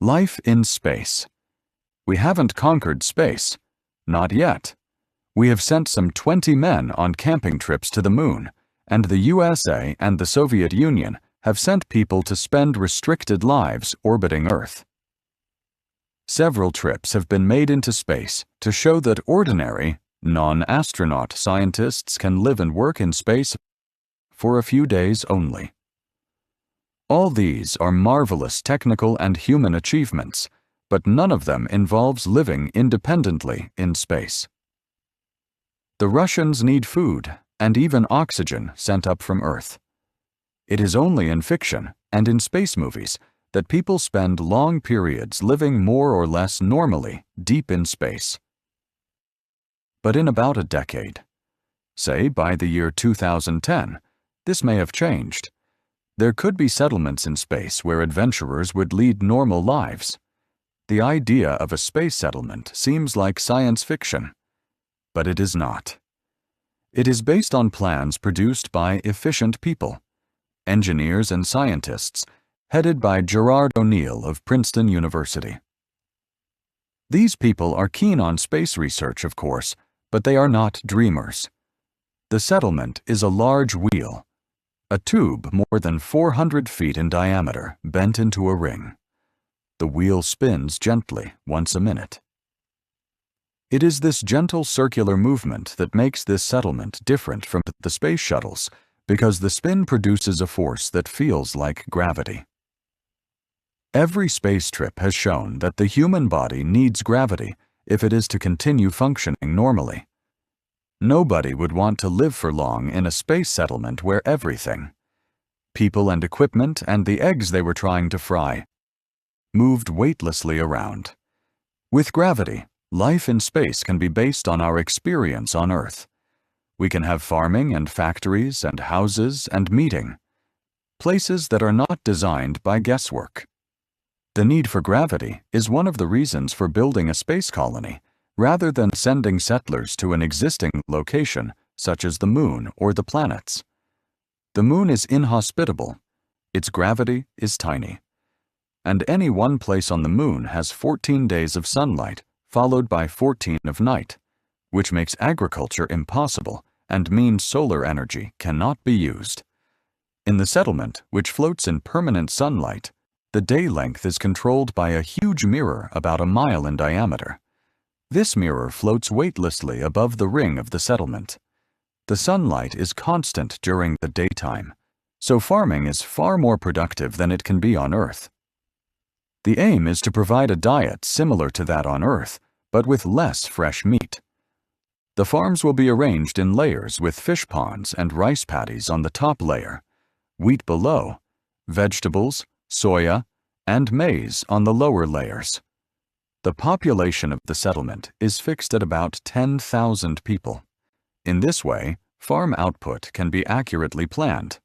Life in space. We haven't conquered space. Not yet. We have sent some 20 men on camping trips to the moon, and the USA and the Soviet Union have sent people to spend restricted lives orbiting Earth. Several trips have been made into space to show that ordinary, non-astronaut scientists can live and work in space for a few days only. All these are marvelous technical and human achievements, but none of them involves living independently in space. The Russians need food and even oxygen sent up from Earth. It is only in fiction and in space movies that people spend long periods living more or less normally deep in space. But in about a decade, say by the year 2010, this may have changed. There could be settlements in space where adventurers would lead normal lives. The idea of a space settlement seems like science fiction, but it is not. It is based on plans produced by efficient people, engineers and scientists, headed by Gerard O'Neill of Princeton University. These people are keen on space research, of course, but they are not dreamers. The settlement is a large wheel, a tube more than 400 feet in diameter, bent into a ring. The wheel spins gently once a minute. It is this gentle circular movement that makes this settlement different from the space shuttles, because the spin produces a force that feels like gravity. Every space trip has shown that the human body needs gravity if it is to continue functioning normally. Nobody would want to live for long in a space settlement where everything, people and equipment and the eggs they were trying to fry, moved weightlessly around. With gravity, life in space can be based on our experience on Earth. We can have farming and factories and houses and meeting, places that are not designed by guesswork. The need for gravity is one of the reasons for building a space colony, rather than sending settlers to an existing location, such as the moon or the planets. The moon is inhospitable. Its gravity is tiny. And any one place on the moon has 14 days of sunlight, followed by 14 of night, which makes agriculture impossible and means solar energy cannot be used. In the settlement, which floats in permanent sunlight, the day length is controlled by a huge mirror about a mile in diameter. This mirror floats weightlessly above the ring of the settlement. The sunlight is constant during the daytime, so farming is far more productive than it can be on Earth. The aim is to provide a diet similar to that on Earth, but with less fresh meat. The farms will be arranged in layers with fish ponds and rice paddies on the top layer, wheat below, vegetables, soya, and maize on the lower layers. The population of the settlement is fixed at about 10,000 people. In this way, farm output can be accurately planned.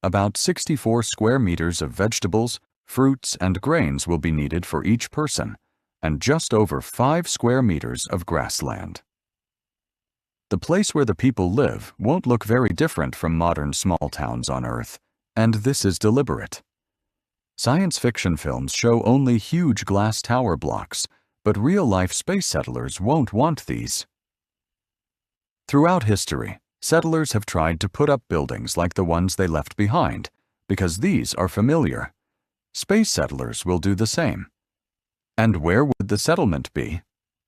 About 64 square meters of vegetables, fruits, and grains will be needed for each person, and just over 5 square meters of grassland. The place where the people live won't look very different from modern small towns on Earth, and this is deliberate. Science fiction films show only huge glass tower blocks, but real-life space settlers won't want these. Throughout history, settlers have tried to put up buildings like the ones they left behind, because these are familiar. Space settlers will do the same. And where would the settlement be?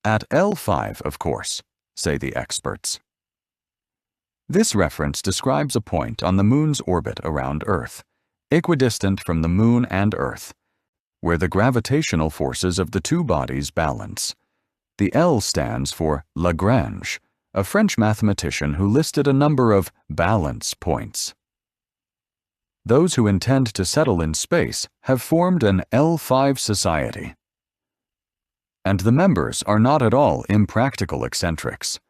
At L5, of course, say the experts. This reference describes a point on the Moon's orbit around Earth, equidistant from the Moon and Earth, where the gravitational forces of the two bodies balance. The L stands for Lagrange, a French mathematician who listed a number of balance points. Those who intend to settle in space have formed an L5 society. And the members are not at all impractical eccentrics.